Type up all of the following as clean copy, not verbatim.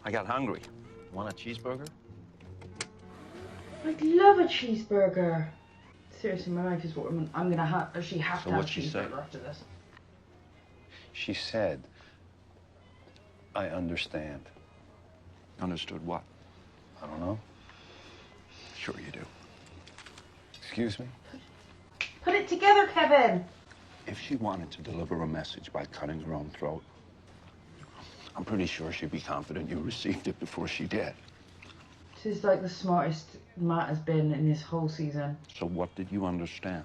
I got hungry. Want a cheeseburger? I'd love a cheeseburger. Seriously, my life is what I'm gonna have. Actually, have to have a what'd she say? cheeseburger after this. She said, I understand. Understood what? I don't know. Sure you do. Excuse me? Put it together, Kevin. If she wanted to deliver a message by cutting her own throat, I'm pretty sure she'd be confident you received it before she did. This is like the smartest Matt has been in this whole season. So what did you understand?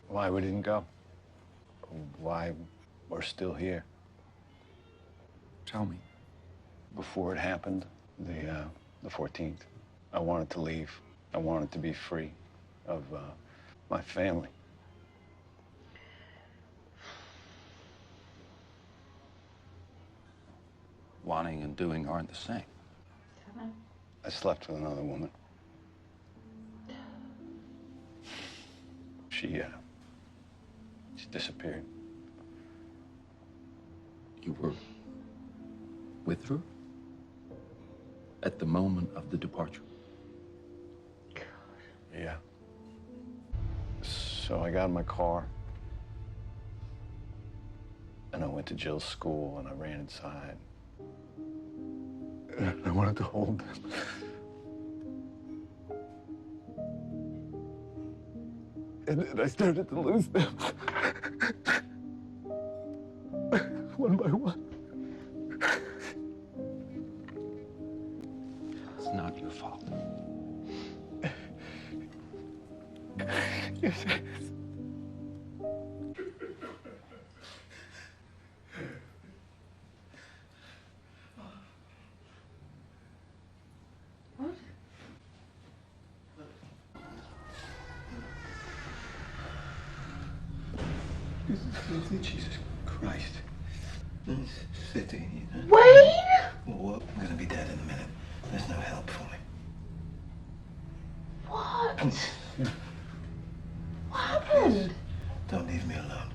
Why we didn't go. Why we're still here. Tell me. Before it happened, the 14th, I wanted to leave. I wanted to be free of my family. Wanting and doing aren't the same. I slept with another woman. She disappeared. You were with her at the moment of the departure? Yeah. So I got in my car and I went to Jill's school and I ran inside. And I wanted to hold them. And then I started to lose them. One by one. It's not your fault. Yes, it is. What? Jesus Christ. This city, you know. Wayne! Well, I'm gonna be dead in a minute. There's no help for me. What? What happened? Don't leave me alone.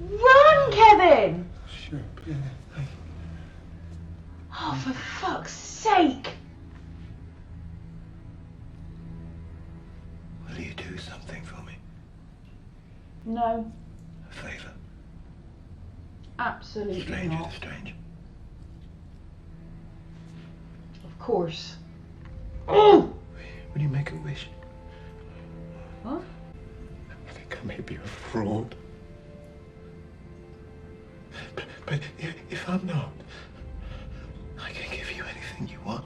Run, Kevin! Sure, yeah. Oh, for fuck's sake! Will you do something for me? No, A favor? absolutely Stranger not. to stranger. Of course. Oh! Will you make a wish? What? I think I may be a fraud. But if I'm not, I can give you anything you want.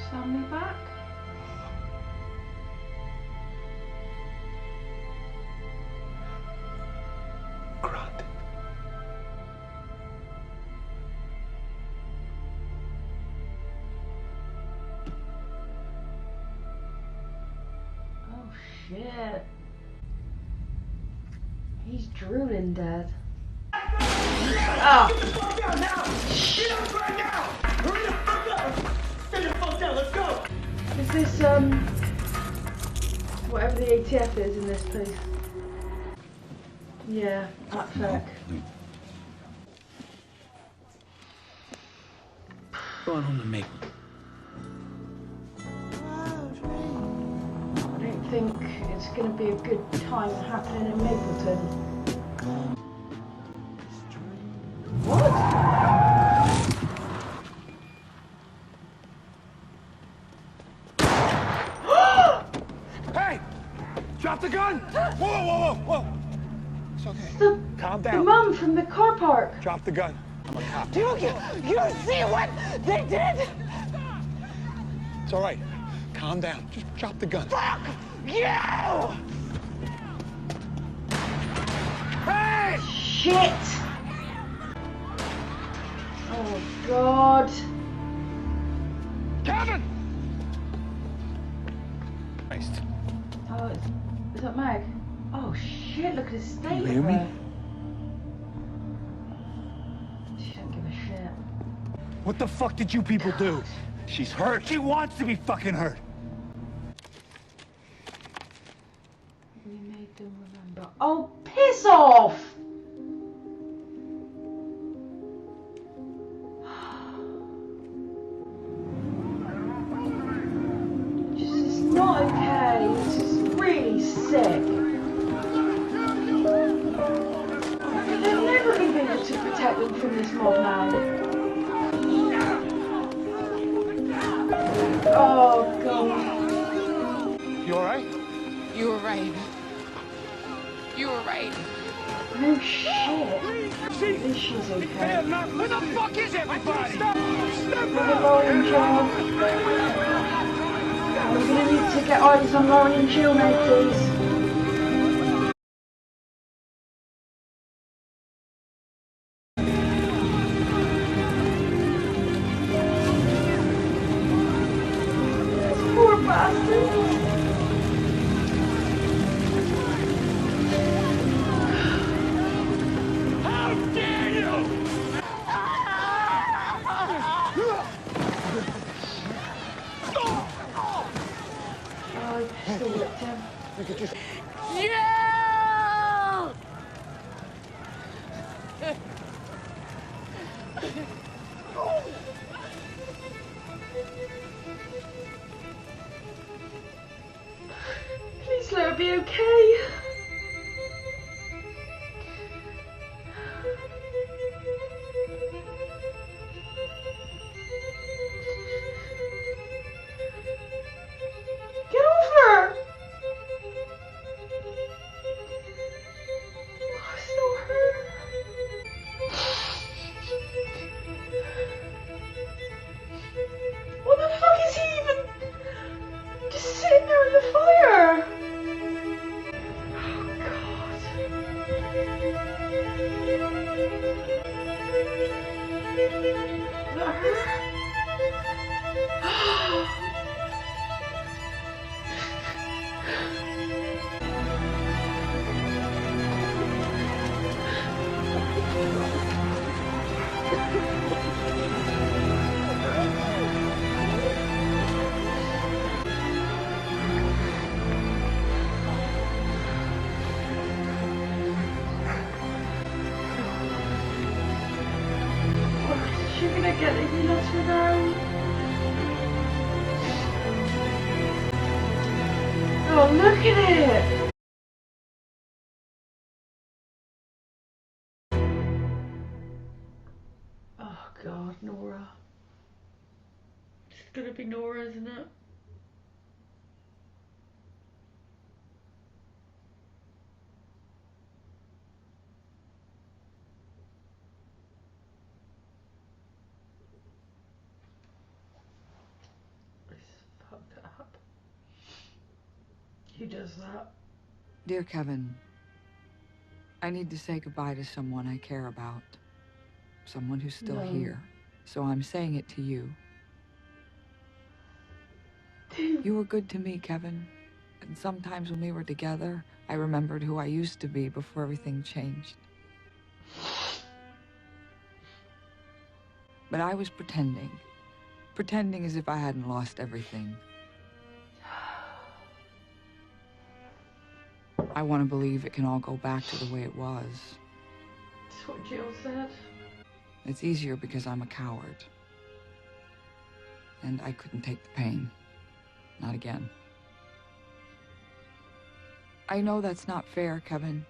Stand me back? Granted. Oh shit. He's drooling dead. Oh. Is this whatever the ATF is in this place? Yeah, that feck. Go on home to make I don't think it's gonna be a good time happening in Mapleton. What? Hey! Drop the gun! Whoa, whoa, whoa, whoa! It's okay. Calm The down. mum from the car park. Drop the gun. I'm a cop. Do you see what they did? It's all right. Calm down. Just drop the gun. Fuck you! Hey! Shit! Oh God! Kevin! Christ. Oh, is that Meg? Oh shit! Look at his state You of hear me? her. She don't give a shit. What the fuck did you people do? She's hurt. She wants to be fucking hurt. Oh, piss off! It's not okay. This is really sick. They're never going to be able to protect them from this mob now. Oh, God. You all right? You were right. You were right. No shit. At least she's okay. Where the fuck is everybody? Another Lauren job. We're going to need to get eyes on Lauren and Jill now, please. Poor bastards. How dare you! Oh, I still whipped him. Yeah! Please let her be okay. Get off her! Oh, it's not her. What the fuck is he even just sitting there in the fire? Oh, God. Is that her? You're gonna get it, you let her down. Oh, look at it! Oh God, Nora. It's gonna be Nora, isn't it? It's fucked up. Who does that? Dear Kevin, I need to say goodbye to someone I care about. Someone who's still No. here. So I'm saying it to you. You were good to me, Kevin. And sometimes when we were together, I remembered who I used to be before everything changed. But I was pretending. Pretending as if I hadn't lost everything. I want to believe it can all go back to the way it was. That's what Jill said. It's easier because I'm a coward. And I couldn't take the pain. Not again. I know that's not fair, Kevin.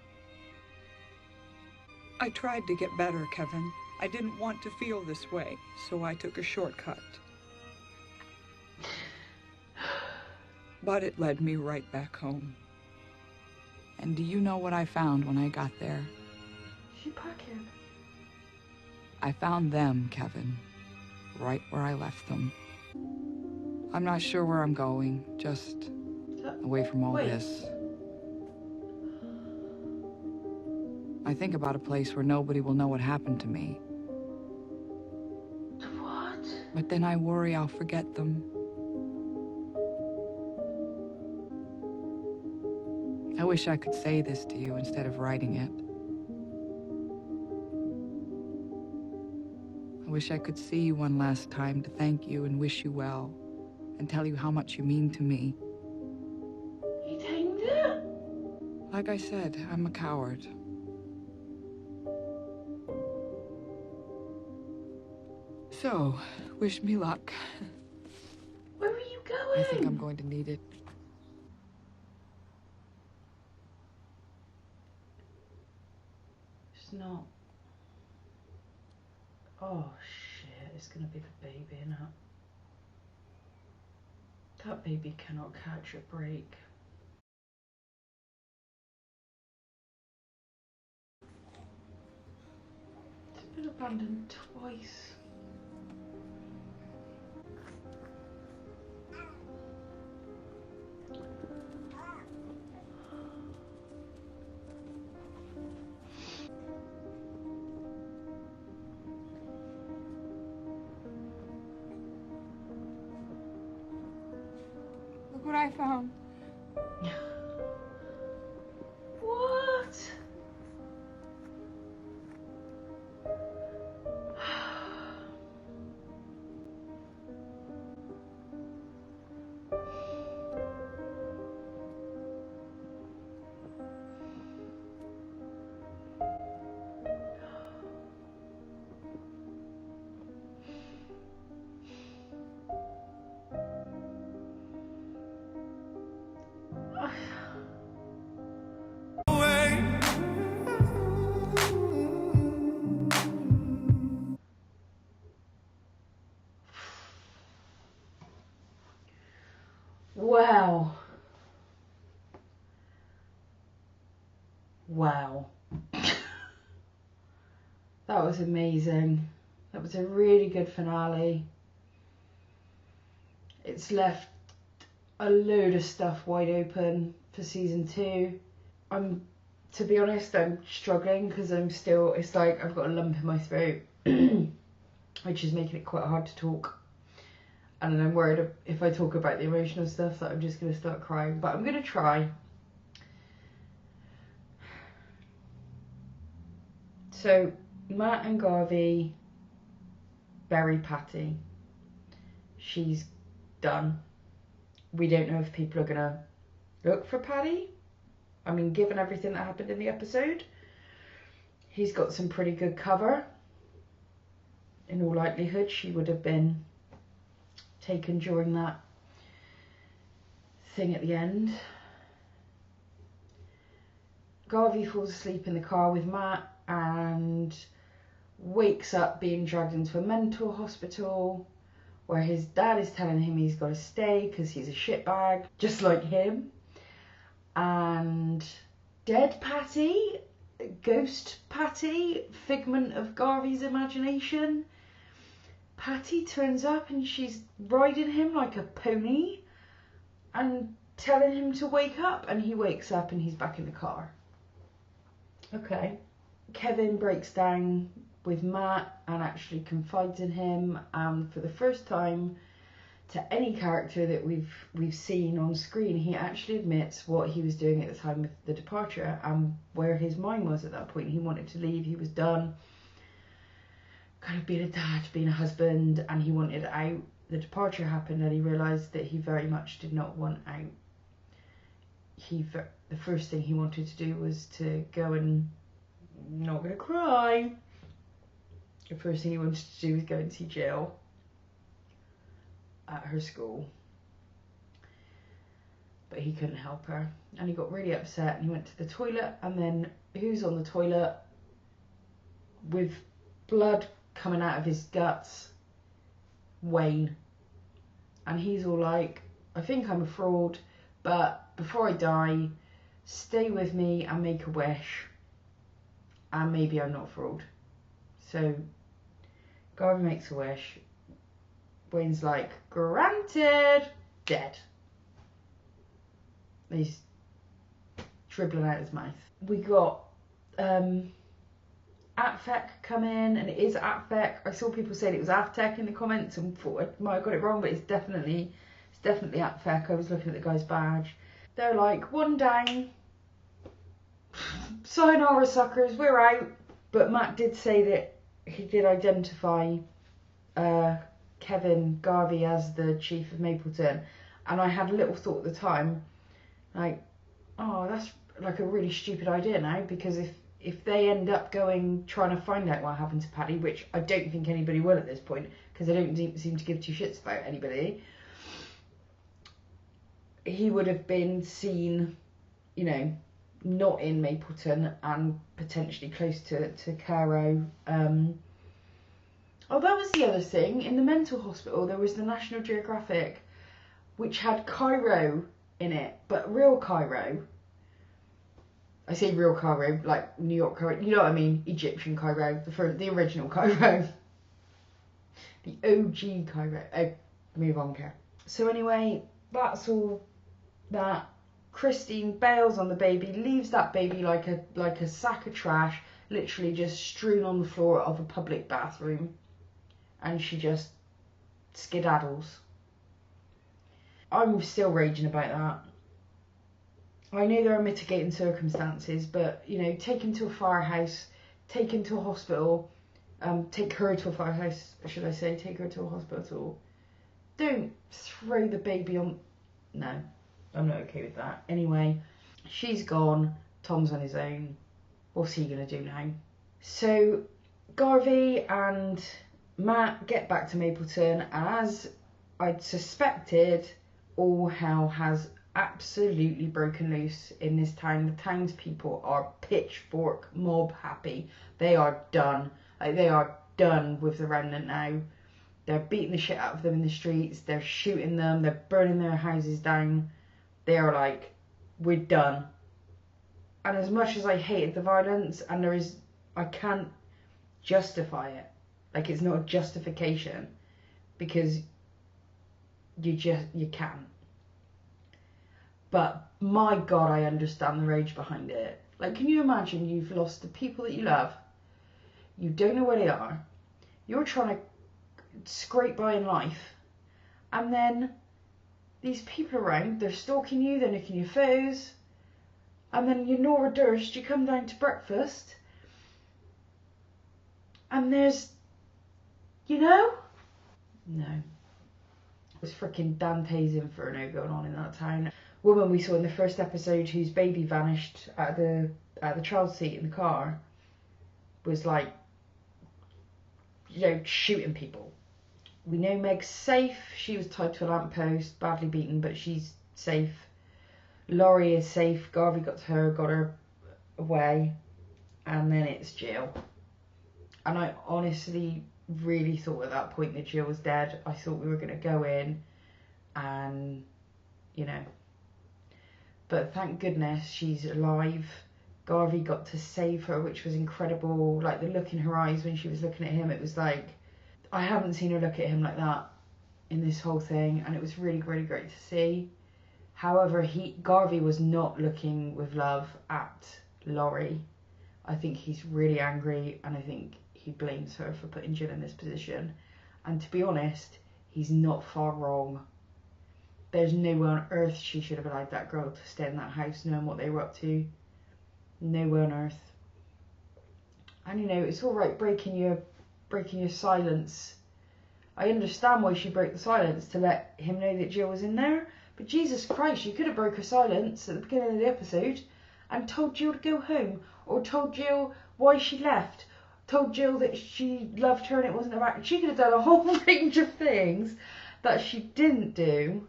I tried to get better, Kevin. I didn't want to feel this way, so I took a shortcut. But it led me right back home. And do you know what I found when I got there? She packing. I found them, Kevin. Right where I left them. I'm not sure where I'm going, just away from all this. I think about a place where nobody will know what happened to me. What? But then I worry I'll forget them. I wish I could say this to you instead of writing it. I wish I could see you one last time to thank you and wish you well, and tell you how much you mean to me. You tamed it? Like I said, I'm a coward. So, wish me luck. Where are you going? I think I'm going to need it. It's not. Oh shit, it's gonna be the baby, innit? That baby cannot catch a break. It's been abandoned twice. Look what I found. What? Wow. Wow. That was amazing. That was a really good finale. It's left a load of stuff wide open for season 2. To be honest, I'm struggling because it's like I've got a lump in my throat, which is making it quite hard to talk. And I'm worried if I talk about the emotional stuff that I'm just going to start crying. But I'm going to try. So, Matt and Garvey bury Patty. She's done. We don't know if people are going to look for Patty. I mean, given everything that happened in the episode, he's got some pretty good cover. In all likelihood, she would have been taken during that thing at the end. Garvey falls asleep in the car with Matt and wakes up being dragged into a mental hospital where his dad is telling him he's got to stay because he's a shitbag, just like him. And dead Patty, ghost Patty, figment of Garvey's imagination. Patty turns up and she's riding him like a pony and telling him to wake up, and he wakes up and he's back in the car. Okay. Kevin breaks down with Matt and actually confides in him, and for the first time to any character that we've seen on screen, he actually admits what he was doing at the time of the departure and where his mind was at that point. He wanted to leave, he was done kind of being a dad, being a husband, and he wanted out. The departure happened and he realised that he very much did not want out. The first thing he wanted to do was to go and, not gonna cry, the first thing he wanted to do was go and see Jill at her school. But he couldn't help her and he got really upset and he went to the toilet, and then who's on the toilet with blood coming out of his guts? Wayne. And he's all like, I think I'm a fraud, but before I die, stay with me and make a wish, and maybe I'm not a fraud. So Garvey makes a wish. Wayne's like, granted, dead. He's dribbling out his mouth. We got Atfek come in, and it is Atfek. I saw people saying it was Aftek in the comments and thought I might have got it wrong, but it's definitely Atfek. I was looking at the guy's badge. They're like, one down, sayonara suckers, we're out. But Matt did say that he did identify Kevin Garvey as the chief of Mapleton, and I had a little thought at the time, like, oh, that's like a really stupid idea now, because if they end up trying to find out what happened to Paddy, which I don't think anybody will at this point, because they don't seem to give two shits about anybody, he would have been seen, you know, not in Mapleton and potentially close to Cairo. Oh, that was the other thing. In the mental hospital, there was the National Geographic, which had Cairo in it, but real Cairo. I say real Cairo, like New York Cairo. You know what I mean? Egyptian Cairo, the original Cairo, the OG Cairo. Oh, move on, Care. So anyway, that's all that. Christine bails on the baby, leaves that baby like a sack of trash, literally just strewn on the floor of a public bathroom, and she just skedaddles. I'm still raging about that. I know there are mitigating circumstances, but, you know, take him to a firehouse, take him to a hospital, take her to a firehouse, should I say, take her to a hospital. Don't throw the baby on... No, I'm not okay with that. Anyway, she's gone, Tom's on his own. What's he going to do now? So, Garvey and Matt get back to Mapleton, and as I'd suspected, all hell has absolutely broken loose in this town. The townspeople are pitchfork mob happy. They are done. Like, they are done with the remnant now. They're beating the shit out of them in the streets. They're shooting them. They're burning their houses down. They are like, we're done. And as much as I hated the violence, and I can't justify it. Like, it's not a justification, because you can't. But my God, I understand the rage behind it. Like, can you imagine you've lost the people that you love? You don't know where they are. You're trying to scrape by in life. And then these people around, they're stalking you, they're nicking your photos. And then you're Nora Durst, you come down to breakfast. And there's, you know? No. There's freaking Dante's Inferno going on in that town. Woman we saw in the first episode whose baby vanished at the child seat in the car was like, you know, shooting people. We know Meg's safe. She was tied to a lamppost, badly beaten, but she's safe. Laurie is safe. Garvey got to her, got her away, and then it's Jill. And I honestly really thought at that point that Jill was dead. I thought we were going to go in and, you know, but thank goodness she's alive. Garvey got to save her, which was incredible. Like, the look in her eyes when she was looking at him, it was like, I haven't seen her look at him like that in this whole thing, and it was really, really great to see. However, Garvey was not looking with love at Laurie. I think he's really angry, and I think he blames her for putting Jill in this position. And to be honest, he's not far wrong. There's no way on earth she should have allowed that girl to stay in that house knowing what they were up to. No way on earth. And you know, it's all right breaking your silence. I understand why she broke the silence, to let him know that Jill was in there. But Jesus Christ, you could have broke her silence at the beginning of the episode and told Jill to go home, or told Jill why she left, told Jill that she loved her and it wasn't about... She could have done a whole range of things that she didn't do.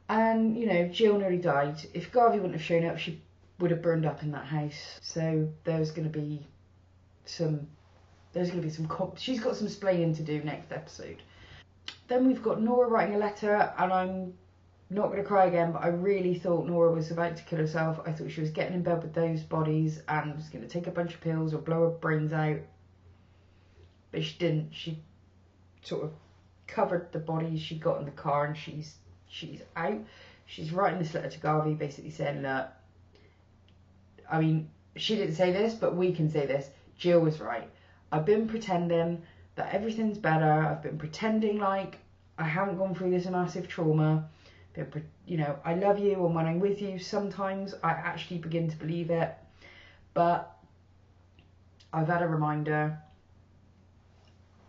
And, you know, Jill nearly died. If Garvey wouldn't have shown up, she would have burned up in that house. So there's going to be some... She's got some splaining to do next episode. Then we've got Nora writing a letter, and I'm not going to cry again, but I really thought Nora was about to kill herself. I thought she was getting in bed with those bodies and was going to take a bunch of pills or blow her brains out. But she didn't. She sort of covered the bodies she got in the car, and she's out. She's writing this letter to Garvey, basically saying, look, I mean, she didn't say this, but we can say this. Jill was right. I've been pretending that everything's better. I've been pretending like I haven't gone through this massive trauma. You know, I love you, and when I'm with you, sometimes I actually begin to believe it. But I've had a reminder.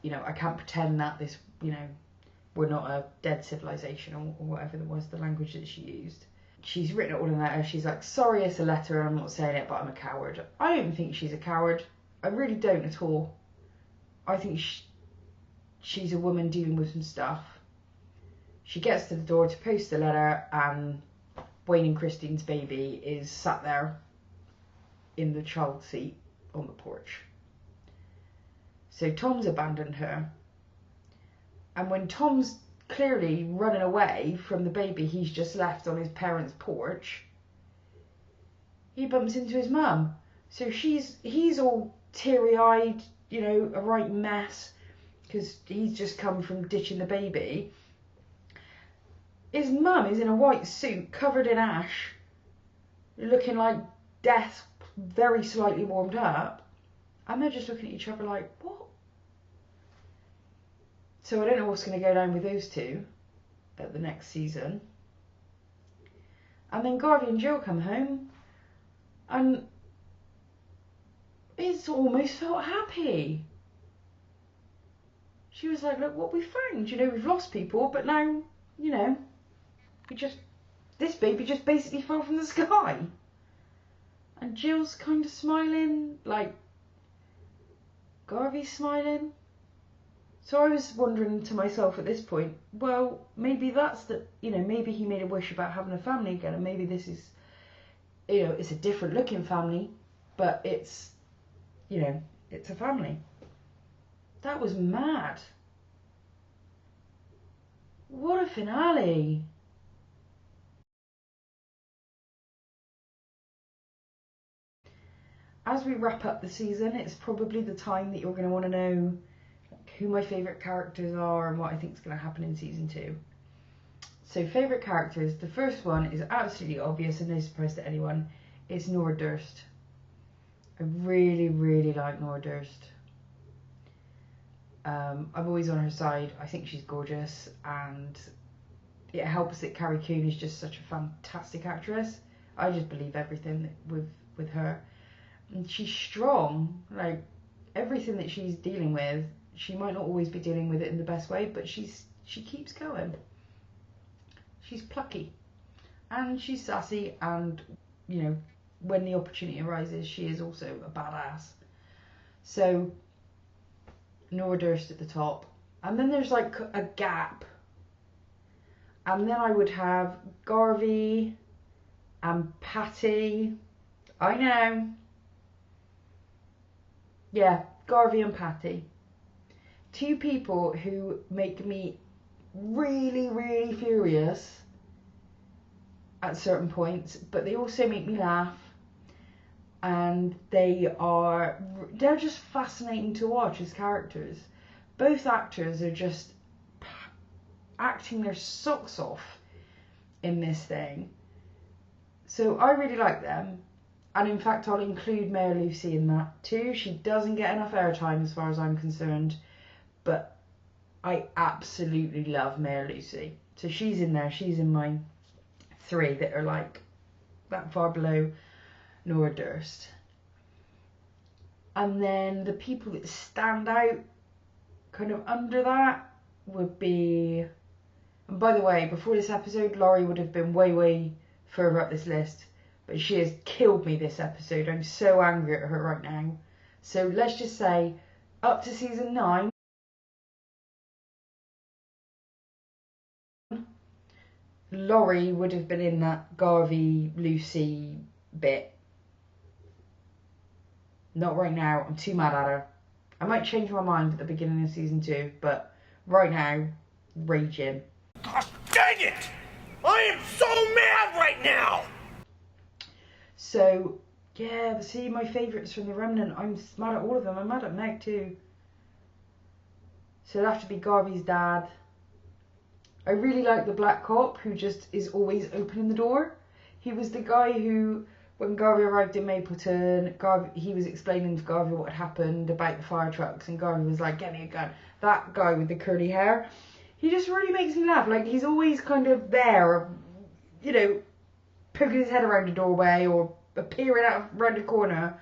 You know, I can't pretend that this, you know, we're not a dead civilization, or whatever it was, the language that she used. she's written it all in a letter. She's like, sorry, it's a letter, I'm not saying it, but I'm a coward. I don't think she's a coward. I really don't at all. I think she's a woman dealing with some stuff. She gets to the door to post the letter, and Wayne and Christine's baby is sat there in the child seat on the porch. So Tom's abandoned her. And when Tom's clearly running away from the baby he's just left on his parents' porch, he bumps into his mum. So he's all teary-eyed, you know, a right mess, because he's just come from ditching the baby. His mum is in a white suit, covered in ash, looking like death, very slightly warmed up, and they're just looking at each other like, what? So I don't know what's going to go down with those two at the next season. And then Garvey and Jill come home, and it's almost felt happy. She was like, look what we found, you know, we've lost people, but now, you know, this baby just basically fell from the sky. And Jill's kind of smiling, like Garvey's smiling. So I was wondering to myself at this point, well, maybe that's the, you know, maybe he made a wish about having a family again, and maybe this is, you know, it's a different looking family, but it's, you know, it's a family. That was mad. What a finale. As we wrap up the season, it's probably the time that you're going to want to know who my favourite characters are and what I think is going to happen in season 2. So favourite characters, the first one is absolutely obvious and no surprise to anyone. It's Nora Durst. I really, really like Nora Durst. I'm always on her side. I think she's gorgeous, and it helps that Carrie Coon is just such a fantastic actress. I just believe everything with her. And she's strong. Like, everything that she's dealing with, she might not always be dealing with it in the best way, but she keeps going. She's plucky, and she's sassy, and, you know, when the opportunity arises, she is also a badass. So Nora Durst at the top, and then there's like a gap, and then I would have Garvey and Patty. I know, yeah, Garvey and Patty. Two people who make me really, really furious at certain points, but they also make me laugh, and they're just fascinating to watch as characters. Both actors are just acting their socks off in this thing, so I really like them. And in fact, I'll include Mayor Lucy in that too. She doesn't get enough airtime as far as I'm concerned, but I absolutely love Mayor Lucy. So she's in there. She's in my 3 that are like that far below Nora Durst. And then the people that stand out kind of under that would be, and by the way, before this episode, Laurie would have been way, way further up this list, but she has killed me this episode. I'm so angry at her right now. So let's just say up to season 9, Laurie would have been in that Garvey Lucy bit. Not right now. I'm too mad at her. I might change my mind at the beginning of season 2, but right now, raging. Oh, dang it! I am so mad right now! So, yeah, see, my favourites from The Remnant, I'm mad at all of them. I'm mad at Meg too. So it'll have to be Garvey's dad. I really like the black cop who just is always opening the door. He was the guy who, when Garvey arrived in Mapleton, he was explaining to Garvey what had happened about the fire trucks, and Garvey was like, get me a gun. That guy with the curly hair, he just really makes me laugh. Like, he's always kind of there, you know, poking his head around a doorway or appearing out around a corner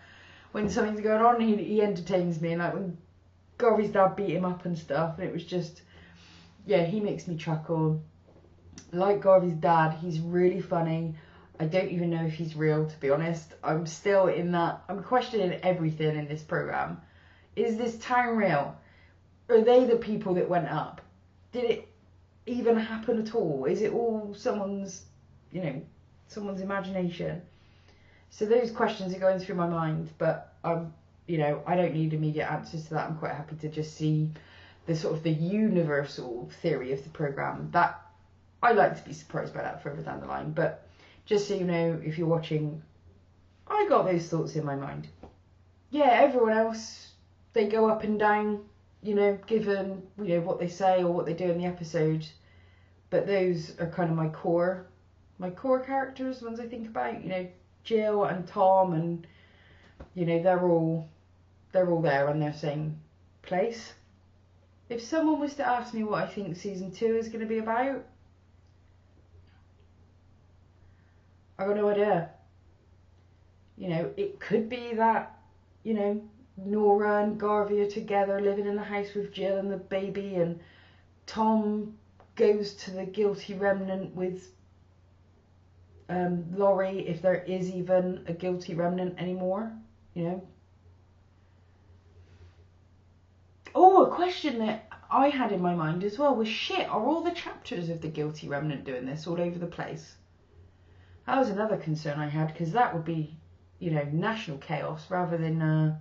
when something's going on. He entertains me, and like when Garvey's dad beat him up and stuff, and it was just, yeah, he makes me chuckle. Like Garvey's dad, he's really funny. I don't even know if he's real, to be honest. I'm still in that. I'm questioning everything in this program. Is this town real? Are they the people that went up? Did it even happen at all? Is it all someone's imagination? So those questions are going through my mind, but I don't need immediate answers to that. I'm quite happy to just see the sort of the universal theory of the program. That I like to be surprised by that further down the line, but just so you know, if you're watching, I got those thoughts in my mind. Yeah, everyone else, they go up and down, given, what they say or what they do in the episode. But those are kind of my core characters, ones I think about, Jill and Tom, and, they're all there in their same place. If someone was to ask me what I think season 2 is going to be about, I got no idea. It could be that, Nora and Garvey are together living in the house with Jill and the baby, and Tom goes to the guilty remnant with Laurie, if there is even a guilty remnant anymore, Oh, a question that I had in my mind as well was, shit, are all the chapters of the guilty remnant doing this all over the place? That was another concern I had, because that would be, national chaos rather than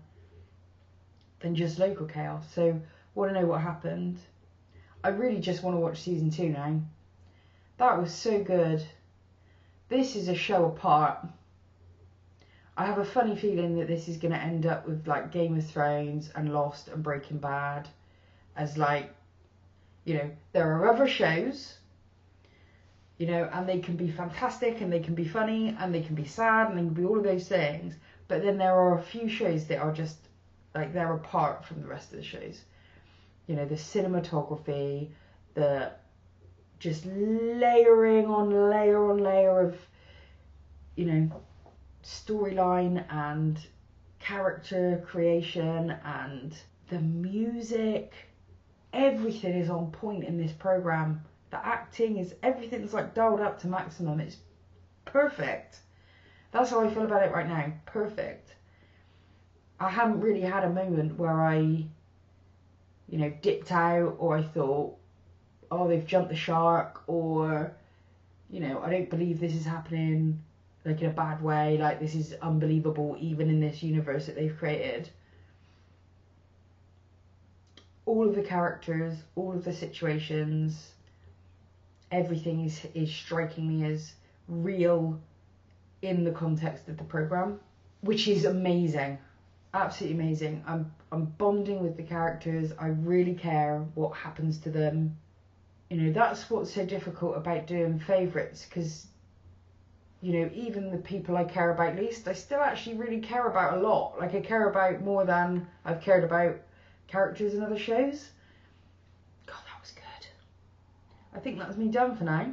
just local chaos. So, want to know what happened. I really just want to watch season 2 now. That was so good. This is a show apart. I have a funny feeling that this is going to end up with like Game of Thrones and Lost and Breaking Bad as there are other shows, and they can be fantastic and they can be funny and they can be sad and they can be all of those things. But then there are a few shows that are just they're apart from the rest of the shows. The cinematography, the just layering on layer of, storyline and character creation, and the music. Everything is on point in this program. The acting is, everything's dialed up to maximum. It's perfect. That's how I feel about it right now. Perfect. I haven't really had a moment where I, dipped out, or I thought, oh, they've jumped the shark, or, I don't believe this is happening, in a bad way, this is unbelievable, even in this universe that they've created. All of the characters, all of the situations, everything is striking me as real in the context of the program, which is amazing. Absolutely amazing. I'm bonding with the characters. I really care what happens to them. That's what's so difficult about doing favourites, because even the people I care about least, I still actually really care about a lot. I care about more than I've cared about characters in other shows. God, that was good. I think that's me done for now.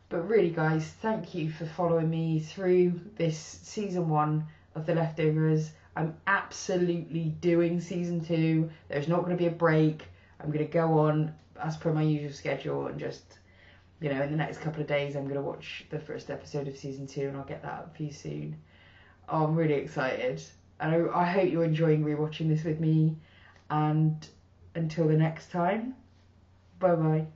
But really, guys, thank you for following me through this season 1 of The Leftovers. I'm absolutely doing season 2. There's not going to be a break. I'm going to go on as per my usual schedule, and just, in the next couple of days, I'm going to watch the first episode of season 2, and I'll get that up for you soon. Oh, I'm really excited. And I hope you're enjoying rewatching this with me. And until the next time, bye-bye.